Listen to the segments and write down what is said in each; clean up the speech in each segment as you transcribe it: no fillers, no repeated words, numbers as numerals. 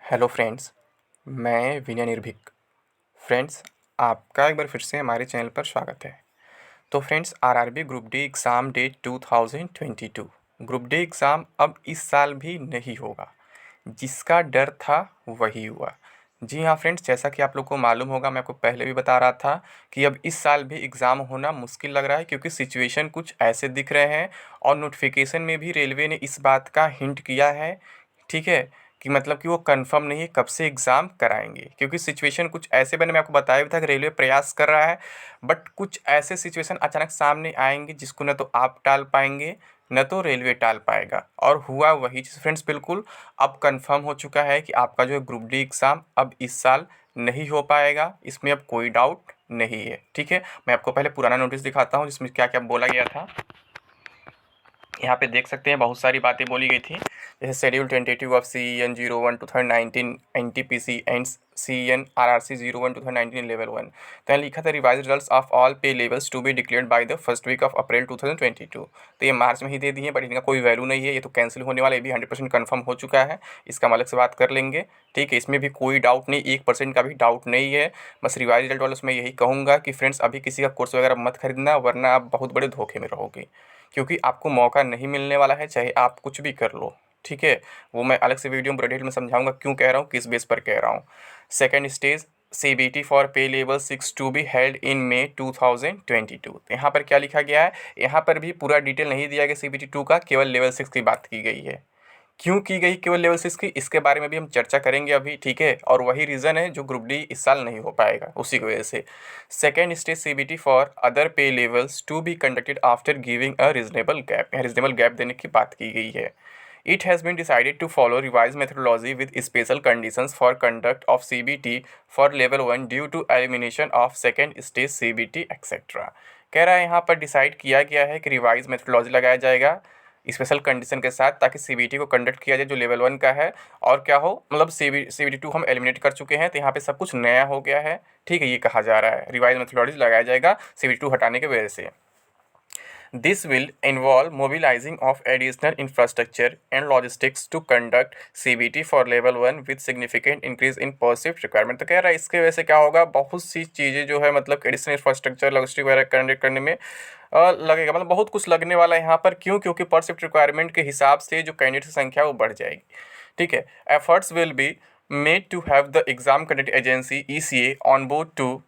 Hello friends, मैं विनय निर्भीक। Friends, आपका एक बार फिर से हमारे चैनल पर स्वागत है। तो friends, RRB group D exam date 2022 group D exam अब इस साल भी नहीं होगा। जिसका डर था वही हुआ। जी हाँ फ्रेंड्स, जैसा कि आप लोग को मालूम होगा, मैं आपको पहले भी बता रहा था कि अब इस साल भी एग्ज़ाम होना मुश्किल लग रहा है, क्योंकि सिचुएशन कुछ ऐसे दिख रहे हैं और नोटिफिकेशन में भी रेलवे ने इस बात का हिंट किया है, ठीक है, कि मतलब कि वो कंफर्म नहीं है कब से एग्ज़ाम कराएंगे। क्योंकि सिचुएशन कुछ ऐसे मैंने मैं आपको बताया भी था कि रेलवे प्रयास कर रहा है, बट कुछ ऐसे सिचुएशन अचानक सामने आएंगे जिसको न तो आप टाल पाएंगे न तो रेलवे टाल पाएगा। और हुआ वही चीज़ फ्रेंड्स, बिल्कुल अब कंफर्म हो चुका है कि आपका जो है ग्रुप डी एग्ज़ाम अब इस साल नहीं हो पाएगा। इसमें अब कोई डाउट नहीं है, ठीक है। मैं आपको पहले पुराना नोटिस दिखाता हूँ जिसमें क्या क्या बोला गया था। यहाँ पे देख सकते हैं बहुत सारी बातें बोली गई थी, जैसे schedule tentative of CEN 01 2019 NTPC and CEN-RRC 01 2019 level 1। तो यहाँ लिखा था revise results of all pay levels to be declared by the first week of April 2022। तो ये मार्च में ही दे दिए, बट इनका कोई वैल्यू नहीं है, ये तो कैंसिल होने वाला, ये भी 100% कन्फर्म हो चुका है। इसका हम अलग से बात कर लेंगे, ठीक है। इसमें भी कोई डाउट नहीं, 1% का भी डाउट नहीं है। बस रिवाइज रिजल्ट वाले उसमें यही कहूँगा कि फ्रेंड्स, अभी किसी का कोर्स वगैरह मत खरीदना, वरना आप बहुत बड़े धोखे में रहोगे, क्योंकि आपको मौका नहीं मिलने वाला है, चाहे आप कुछ भी कर लो, ठीक है। वो मैं अलग से वीडियो में डिटेल में समझाऊंगा क्यों कह रहा हूँ, किस बेस पर कह रहा हूँ। Second stage CBT for pay level 6 to be held in May 2022। तो यहाँ पर क्या लिखा गया है, यहाँ पर भी पूरा डिटेल नहीं दिया गया CBT 2 का, केवल लेवल 6 की बात की गई है। क्यों की गई केवल लेवल 6 की, इसके बारे में भी हम चर्चा करेंगे अभी, ठीक है। और वही रीज़न है जो ग्रुप डी इस साल नहीं हो पाएगा, उसी की वजह से। Second stage CBT for other pay levels to be conducted after giving a reasonable gap. यहाँ रीजनेबल गैप देने की बात की गई है। It has been decided to follow revised methodology with special conditions for conduct of CBT for level 1 due to elimination of second stage CBT etc. कह रहा है यहाँ पर डिसाइड किया गया है कि रिवाइज मेथोडोलॉजी लगाया जाएगा स्पेशल कंडीशन के साथ, ताकि CBT को कंडक्ट किया जाए जो लेवल 1 का है। और क्या हो, मतलब CBT 2 हम एलिमिनेट कर चुके हैं, तो यहाँ पे सब कुछ नया हो गया है, ठीक है। ये कहा जा रहा है रिवाइज मेथोडोलॉजी लगाया जाएगा CBT 2 हटाने की वजह से। This will involve mobilizing of additional infrastructure and logistics to conduct CBT for level 1 with significant increase in per shift requirement। तो कह रहा है इसके वजह से क्या होगा, बहुत सी चीज़ें जो है मतलब एडिशनल इंफ्रास्ट्रक्चर लॉजिस्टिक वगैरह कंडक्ट करने में लगेगा, मतलब बहुत कुछ लगने वाला है यहाँ पर। क्यों? क्योंकि पर शिफ्ट रिक्वायरमेंट के हिसाब से जो कैंडिडेट की संख्या वो बढ़ जाएगी, ठीक है। Efforts will be made to have the exam conduct agency ECA on board to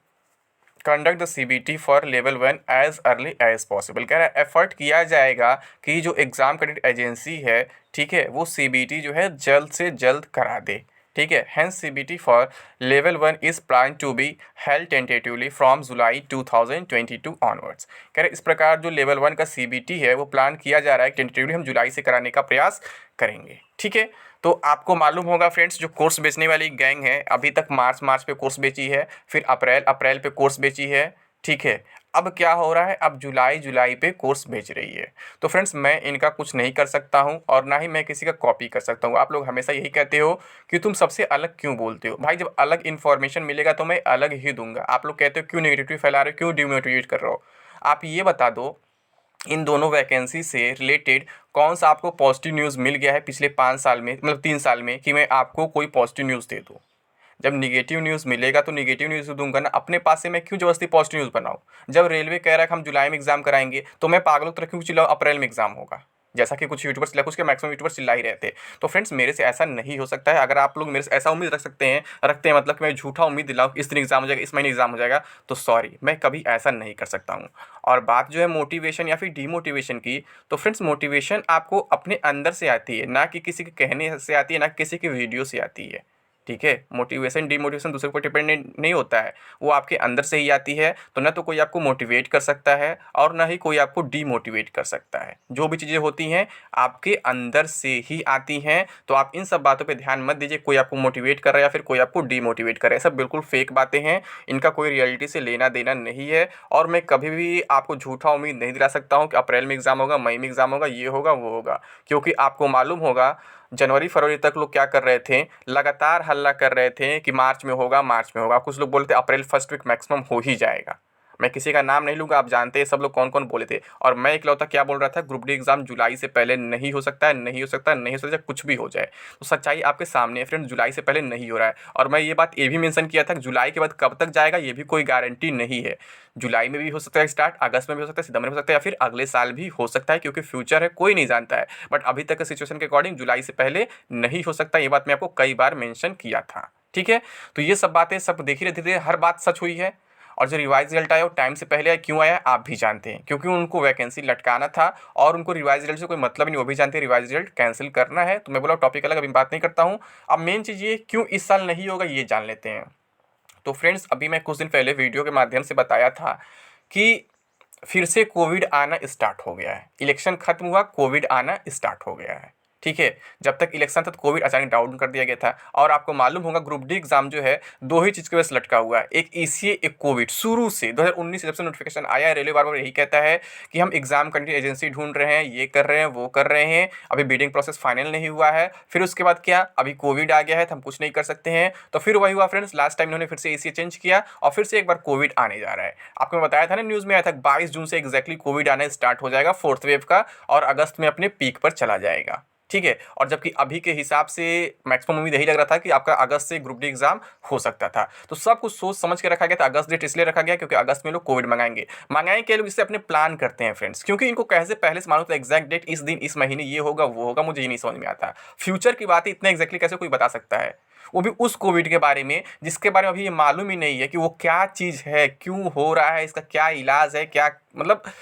conduct the CBT for level 1 as early as possible. कह रहा है एफर्ट किया जाएगा कि जो एग्ज़ाम कंडक्ट एजेंसी है, ठीक है, वो CBT जो है जल्द से जल्द करा दे, ठीक है। Hence CBT for level 1 is plan to be held tentatively from July 2022 onwards. कह रहे इस प्रकार जो लेवल 1 का CBT है वो प्लान किया जा रहा है, टेंटेटिवली हम जुलाई से कराने का प्रयास करेंगे, ठीक है। तो आपको मालूम होगा फ्रेंड्स, जो कोर्स बेचने वाली गैंग है अभी तक मार्च पे कोर्स बेची है, फिर अप्रैल पे कोर्स बेची है, ठीक है। अब क्या हो रहा है, अब जुलाई पे कोर्स बेच रही है। तो फ्रेंड्स, मैं इनका कुछ नहीं कर सकता हूं और ना ही मैं किसी का कॉपी कर सकता हूं। आप लोग हमेशा यही कहते हो कि तुम सबसे अलग क्यों बोलते हो। भाई, जब अलग इन्फॉर्मेशन मिलेगा तो मैं अलग ही दूंगा। आप लोग कहते हो क्यों नेगेटिविटी फैला रहे हो, क्यों डिमोटिवेट कर रहे हो। आप ये बता दो, इन दोनों वैकेंसी से रिलेटेड कौन सा आपको पॉजिटिव न्यूज़ मिल गया है पिछले 5 साल में, मतलब 3 साल में, कि मैं आपको कोई पॉजिटिव न्यूज़ दे दूँ। जब निगेटिव न्यूज़ मिलेगा तो निगेटिव न्यूज़ दूंगा ना, अपने पास से मैं क्यों ज़बरदस्ती पॉजिटिव न्यूज़ बनाऊँ। जब रेलवे कह रहा है कि हम जुलाई में एग्ज़ाम कराएंगे, तो मैं पागलों की तरह क्यों चिल्लाऊँ अप्रैल में एग्ज़ाम होगा, जैसा कि कुछ यूट्यूबर्स चिल्ला, कुछ के मैक्सिमम यूट्यूबर्स चिल्ला ही रहते हैं। तो फ्रेंड्स, मेरे से ऐसा नहीं हो सकता है। अगर आप लोग मेरे से ऐसा उम्मीद रखते हैं मतलब कि मैं झूठा उम्मीद दिलाऊँ इस दिन एग्ज़ाम हो जाएगा, इस महीने एग्ज़ाम हो जाएगा, तो सॉरी, मैं कभी ऐसा नहीं कर सकता हूँ। और बात जो है मोटिवेशन या फिर डीमोटिवेशन की, तो फ्रेंड्स, मोटिवेशन आपको अपने अंदर से आती है, ना कि किसी के कहने से आती है, ना किसी की वीडियो से आती है, ठीक है। मोटिवेशन डीमोटिवेशन दूसरे पर डिपेंडेंट नहीं होता है, वो आपके अंदर से ही आती है। तो न तो कोई आपको मोटिवेट कर सकता है और ना ही कोई आपको डीमोटिवेट कर सकता है। जो भी चीज़ें होती हैं आपके अंदर से ही आती हैं। तो आप इन सब बातों पे ध्यान मत दीजिए, कोई आपको मोटिवेट कर रहा है या फिर कोई आपको डीमोटिवेट कर रहा है, सब बिल्कुल फेक बातें हैं। इनका कोई रियलिटी से लेना देना नहीं है। और मैं कभी भी आपको झूठा उम्मीद नहीं दिला सकता हूँ कि अप्रैल में एग्ज़ाम होगा, मई में एग्ज़ाम होगा, ये होगा वो होगा। क्योंकि आपको मालूम होगा जनवरी फरवरी तक लोग क्या कर रहे थे, लगातार हल्ला कर रहे थे कि मार्च में होगा, मार्च में होगा। कुछ लोग बोलते अप्रैल फर्स्ट वीक मैक्सिमम हो ही जाएगा, मैं किसी का नाम नहीं लूँगा, आप जानते हैं सब लोग कौन कौन बोले थे। और मैं इकलौता क्या बोल रहा था, ग्रुप डी एग्ज़ाम जुलाई से पहले नहीं हो सकता है, नहीं हो सकता है, नहीं हो सकता है, कुछ भी हो जाए। तो सच्चाई आपके सामने है फ्रेंड्स, जुलाई से पहले नहीं हो रहा है। और मैं ये बात ये भी मेंशन किया था कि जुलाई के बाद कब तक जाएगा ये भी कोई गारंटी नहीं है। जुलाई में भी हो सकता है स्टार्ट, अगस्त में भी हो सकता है, सितंबर में हो सकता है, या फिर अगले साल भी हो सकता है, क्योंकि फ्यूचर है, कोई नहीं जानता है। बट अभी तक के सिचुएशन के अकॉर्डिंग जुलाई से पहले नहीं हो सकता, ये बात मैं आपको कई बार मेंशन किया था। ठीक है, तो ये सब बातें सब देख ही रहे थे, हर बात सच हुई है। और जो रिवाइज रिजल्ट आया वो टाइम से पहले आया, क्यों आया आप भी जानते हैं, क्योंकि उनको वैकेंसी लटकाना था और उनको रिवाइज रिजल्ट से कोई मतलब नहीं, वो भी जानते हैं रिवाइज रिजल्ट कैंसिल करना है। तो मैं बोला टॉपिक अलग, अभी बात नहीं करता हूँ। अब मेन चीज़ ये क्यों इस साल नहीं होगा ये जान लेते हैं। तो फ्रेंड्स, अभी मैं कुछ दिन पहले वीडियो के माध्यम से बताया था कि फिर से कोविड आना स्टार्ट हो गया है। इलेक्शन खत्म हुआ, कोविड आना स्टार्ट हो गया है। ठीक है, जब तक इलेक्शन था तो कोविड अचानक डाउन कर दिया गया था। और आपको मालूम होगा ग्रुप डी एग्जाम जो है दो ही चीज़ की वजह से लटका हुआ है, एक ईसीए, एक कोविड। शुरू से 2019 से जब से नोटिफिकेशन आया है, रेलवे बार बार यही कहता है कि हम एग्जाम कंट्री एजेंसी ढूंढ रहे हैं, ये कर रहे हैं, वो कर रहे हैं, अभी बिडिंग प्रोसेस फाइनल नहीं हुआ है। फिर उसके बाद क्या, अभी कोविड आ गया है तो हम कुछ नहीं कर सकते हैं। तो फिर वही हुआ फ्रेंड्स, लास्ट टाइम इन्होंने फिर से ईसीए चेंज किया और फिर से एक बार कोविड आने जा रहा है। आपको मैं बताया था ना, न्यूज़ में आया था 22 जून से एग्जैक्टली कोविड आना स्टार्ट हो जाएगा, फोर्थ वेव का, और अगस्त में अपने पीक पर चला जाएगा। ठीक है, और जबकि अभी के हिसाब से मैक्सिमम उम्मीद यही लग रहा था कि आपका अगस्त से ग्रुप डी एग्जाम हो सकता था। तो सब कुछ सोच समझ के रखा गया था। अगस्त डेट इसलिए रखा गया क्योंकि अगस्त में लोग कोविड मंगाएंगे क्या, लोग इससे अपने प्लान करते हैं फ्रेंड्स, क्योंकि इनको कैसे पहले से मालूम था एग्जैक्ट डेट, इस दिन इस महीने ये होगा वो होगा, मुझे ये नहीं समझ में आता। फ्यूचर की बात इतना एग्जैक्टली कैसे कोई बता सकता है, वो भी उस कोविड के बारे में जिसके बारे में अभी ये मालूम ही नहीं है कि वो क्या चीज़ है, क्यों हो रहा है, इसका क्या इलाज है, क्या मतलब।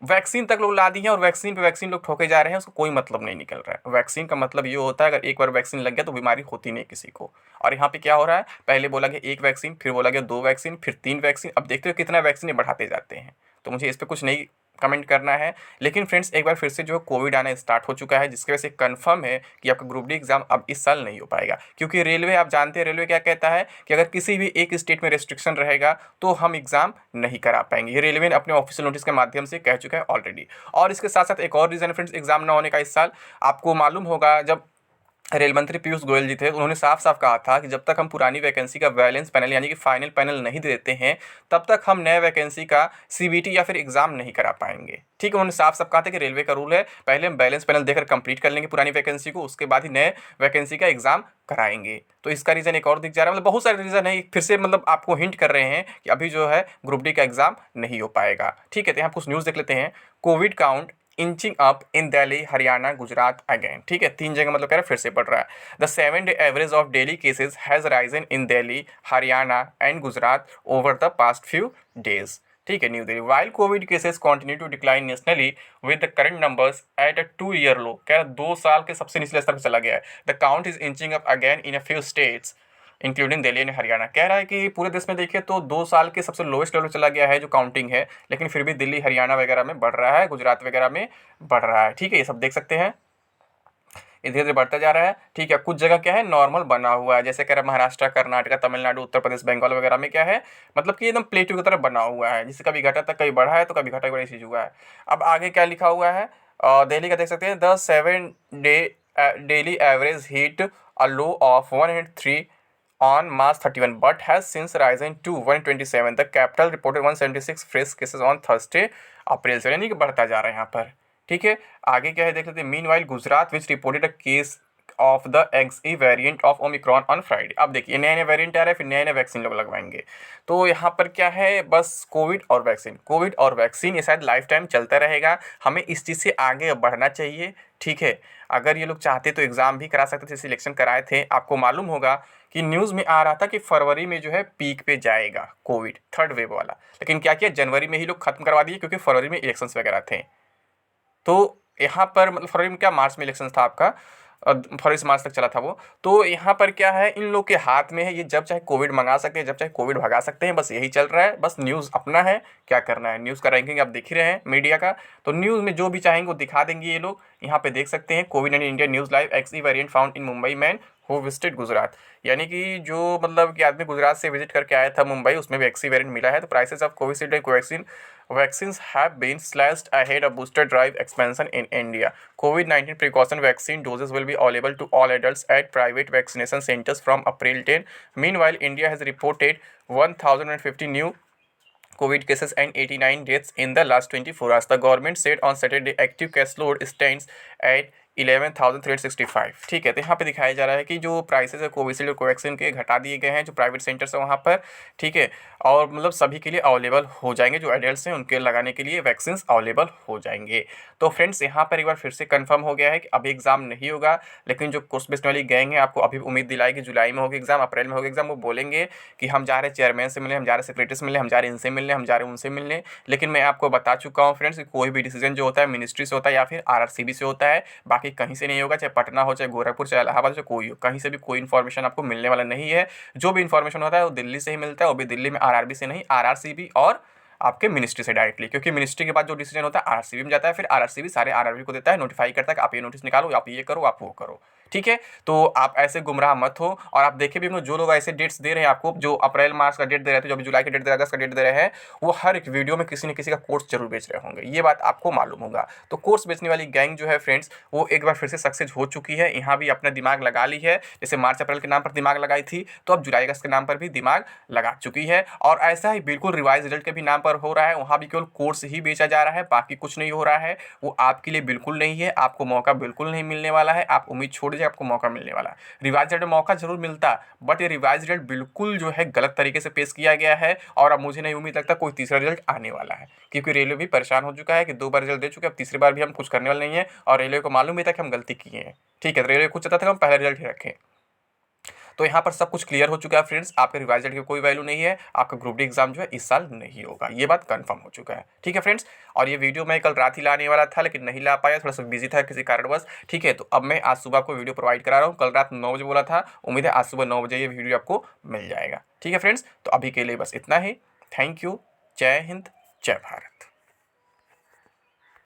वैक्सीन तक लोग ला दी हैं और वैक्सीन पे वैक्सीन लोग ठोके जा रहे हैं, उसका कोई मतलब नहीं निकल रहा है। वैक्सीन का मतलब ये होता है अगर एक बार वैक्सीन लग गया तो बीमारी होती नहीं किसी को। और यहाँ पे क्या हो रहा है, पहले बोला गया 1 वैक्सीन, फिर बोला गया 2 वैक्सीन, फिर 3 वैक्सीन, अब देखते हो कितना वैक्सीन बढ़ाते जाते हैं। तो मुझे इस पर कुछ नहीं कमेंट करना है। लेकिन फ्रेंड्स, एक बार फिर से जो है कोविड आना स्टार्ट हो चुका है, जिसकी वजह से कंफर्म है कि आपका ग्रुप डी एग्जाम अब इस साल नहीं हो पाएगा। क्योंकि रेलवे, आप जानते हैं रेलवे क्या कहता है कि अगर किसी भी एक स्टेट में रेस्ट्रिक्शन रहेगा तो हम एग्जाम नहीं करा पाएंगे। ये रेलवे ने अपने ऑफिशियल नोटिस के माध्यम से कह चुका है ऑलरेडी। और इसके साथ साथ एक और रीज़न फ्रेंड्स एग्जाम ना होने का इस साल, आपको मालूम होगा जब रेल मंत्री पीयूष गोयल जी थे, उन्होंने साफ साफ कहा था कि जब तक हम पुरानी वैकेंसी का बैलेंस पैनल यानी कि फाइनल पैनल नहीं देते हैं तब तक हम नए वैकेंसी का सीबीटी या फिर एग्जाम नहीं करा पाएंगे। ठीक है, उन्होंने साफ साफ कहा था कि रेलवे का रूल है पहले हम बैलेंस पैनल देकर कंप्लीट कर लेंगे पुरानी वैकेंसी को, उसके बाद ही नए वैकेंसी का एग्जाम कराएंगे। तो इसका रीज़न एक और दिख जा रहा है, मतलब बहुत सारे रीज़न है, फिर से मतलब आपको हिंट कर रहे हैं कि अभी जो है ग्रुप डी का एग्जाम नहीं हो पाएगा। ठीक है, तो यहाँ कुछ न्यूज़ देख लेते हैं। Covid count inching up in Delhi, Haryana, Gujarat again. ठीक है, 3 जगह मतलब कह रहे फिर से बढ़ रहा है। The 7-day average of daily cases has risen in Delhi, Haryana and Gujarat over the past few days. ठीक है, new Delhi while covid cases continue to decline nationally with the current numbers at a 2-year low. कह रहा 2 साल के सबसे निचले स्तर पर चला गया है। The count is inching up again in a few states including Delhi and Haryana. कह रहा है कि पूरे देश में देखिए तो 2 साल के सबसे लोएस्ट लेवल चला गया है जो काउंटिंग है, लेकिन फिर भी दिल्ली, हरियाणा वगैरह में बढ़ रहा है, गुजरात वगैरह में बढ़ रहा है। ठीक है, ये सब देख सकते हैं, धीरे धीरे बढ़ता जा रहा है। ठीक है, कुछ जगह क्या है नॉर्मल बना हुआ है, जैसे कह रहा है महाराष्ट्र, कर्नाटक, तमिलनाडु, उत्तर प्रदेश, बंगाल वगैरह में क्या है, मतलब कि एकदम प्लेटू की तरह बना हुआ है, जिससे कभी घटा तक कभी बढ़ा है तो कभी घटा बड़ी चीज़ हुआ है। अब आगे क्या लिखा हुआ है, दिल्ली का देख सकते हैं, the 7-day daily average hit a low of 103 on March 31 but has since risen to 127. The capital reported 176 fresh cases on Thursday, अप्रैल से, यानी कि बढ़ता जा रहा है यहाँ पर। ठीक है, आगे क्या है देख लेते हैं। Meanwhile Gujarat which reported a case of the XE variant of Omicron on Friday. अब देखिए नए नए वेरिएंट आ रहे हैं, फिर नए नए वैक्सीन लोग लगवाएंगे। तो यहाँ पर क्या है, बस कोविड और वैक्सीन, कोविड और वैक्सीन, ये शायद लाइफ टाइम चलता रहेगा। हमें इस चीज़ से आगे बढ़ना चाहिए। ठीक है, अगर ये लोग चाहते तो एग्ज़ाम भी करा सकते थे, सिलेक्शन कराए थे। आपको मालूम होगा कि न्यूज़ में आ रहा था कि फरवरी में जो है पीक पे जाएगा कोविड, थर्ड वेव वाला, लेकिन क्या किया, जनवरी में ही लोग खत्म करवा दिए क्योंकि फरवरी में इलेक्शंस वगैरह थे। तो यहाँ पर मतलब फरवरी में क्या, मार्च में इलेक्शन था आपका, फरवरी से मार्च तक चला था वो। तो यहाँ पर क्या है, इन लोग के हाथ में है, ये जब चाहे कोविड मंगा सकते हैं, जब चाहे कोविड भगा सकते हैं, बस यही चल रहा है। बस न्यूज़ अपना है, क्या करना है, न्यूज़ का रैंकिंग आप देख ही रहे हैं मीडिया का। तो न्यूज़ में जो भी चाहेंगे वो दिखा देंगे ये लोग। यहाँ पे देख सकते हैं Covid and India news live, XE variant found in Mumbai man who visited Gujarat, यानी कि जो मतलब कि आदमी गुजरात से विजिट करके आया था मुंबई, उसमें भी एक्सई वेरिएंट मिला है। तो prices of Covishield and Covaxin vaccines have been slashed ahead of booster drive expansion in India. COVID-19 precaution vaccine doses will be available to all adults at private vaccination centers from April 10. Meanwhile, India has reported 1,050 new COVID cases and 89 deaths in the last 24 hours. The government said on Saturday active case load stands at 11,365। ठीक है, तो यहाँ पे दिखाया जा रहा है कि जो प्राइसेस है कोविशील्ड और कोवैक्सीन के घटा दिए गए हैं, जो प्राइवेट सेंटर्स है वहाँ पर। ठीक है, और मतलब सभी के लिए अवेलेबल हो जाएंगे, जो एडल्ट्स हैं उनके लगाने के लिए वैक्सीन अवेलेबल हो जाएंगे। तो फ्रेंड्स यहाँ पर एक बार फिर से कंफर्म हो गया है कि अभी एग्जाम नहीं होगा, लेकिन जो कोर्स बेस्ड वाली गैंग है आपको अभी उम्मीद दिलाई कि जुलाई में होगी एग्जाम, अप्रैल में होगी एग्जाम। वो बोलेंगे कि हम जा रहे हैं चेयरमैन से मिलने, हम जा रहे हैं सेक्रेटरी से मिलने, हम जा रहे हैं इनसे मिलने, हम जा रहे हैं उनसे मिलने। लेकिन मैं आपको बता चुका हूँ फ्रेंड्स कि कोई भी डिसीजन जो होता है मिनिस्ट्री से होता है या फिर RRCB से होता है, बाकी कहीं से नहीं होगा। चाहे पटना हो, चाहे गोरखपुर, चाहे इलाहाबाद, चाहे कोई हो, कहीं से भी कोई इन्फॉर्मेशन आपको मिलने वाला नहीं है। जो भी इन्फॉर्मेशन होता है वो दिल्ली से ही मिलता है, वो भी दिल्ली में RRB से नहीं, RRCB और आपके मिनिस्ट्री से डायरेक्टली, क्योंकि मिनिस्ट्री के बाद जो डिसीजन होता है RRCB में जाता है, फिर RRCB सारे RRB को देता है, नोटिफाई करता है कि आप ये नोटिस निकालो, आप ये करो, आप वो करो। ठीक है, तो आप ऐसे गुमराह मत हो। और आप देखे भी होंगे जो लोग ऐसे डेट्स दे रहे हैं आपको, जो अप्रैल मार्च का डेट दे रहे थे, जो अभी जुलाई का डेट दे रहे हैं, अगस्त का डेट दे रहे हैं, वो हर एक वीडियो में किसी न किसी का कोर्स जरूर बेच रहे होंगे, ये बात आपको मालूम होगा। तो कोर्स बेचने वाली गैंग जो है फ्रेंड्स, वो एक बार फिर से सक्सेस हो चुकी है। यहाँ भी अपना दिमाग लगा ली है, जैसे मार्च अप्रैल के नाम पर दिमाग लगाई थी, तो अब जुलाई अगस्त के नाम पर भी दिमाग लगा चुकी है। और ऐसा ही बिल्कुल रिवाइज रिजल्ट के भी नाम पर हो रहा है, वहाँ भी केवल कोर्स ही बेचा जा रहा है, बाकी कुछ नहीं हो रहा है। वो आपके लिए बिल्कुल नहीं है, आपको मौका बिल्कुल नहीं मिलने वाला है। आप उम्मीद छोड़ दीजिए, आपको मौका मिलने वाला है। रिवाइज रिजल्ट में मौका जरूर मिलता, बट ये रिवाइज रिजल्ट बिल्कुल जो है गलत तरीके से पेश किया गया है। और अब मुझे नहीं उम्मीद लगता कोई तीसरा रिजल्ट आने वाला है, क्योंकि रेलवे भी परेशान हो चुका है कि 2 बार रिजल्ट दे चुके हैं, अब तीसरी बार भी हम कुछ करने वाले नहीं है। और रेलवे को मालूम भी था कि हम गलती किए हैं। ठीक है, तो रेलवे को चाहता था कि हम पहला रिजल्ट ही रखें। तो यहाँ पर सब कुछ क्लियर हो चुका है फ्रेंड्स, आपके रिवाइज रिजल्ट की कोई वैल्यू नहीं है, आपका ग्रुप डी एग्जाम जो है इस साल नहीं होगा, ये बात कंफर्म हो चुका है। ठीक है फ्रेंड्स, और ये वीडियो मैं कल रात ही लाने वाला था, लेकिन नहीं ला पाया, थोड़ा सा बिजी था किसी कारणवश। ठीक है, तो अब मैं आज सुबह को वीडियो प्रोवाइड करा रहा हूँ, कल रात 9 बजे बोला था, उम्मीद है आज सुबह 9 बजे ये वीडियो आपको मिल जाएगा। ठीक है फ्रेंड्स, तो अभी के लिए बस इतना ही। थैंक यू, जय हिंद, जय भारत।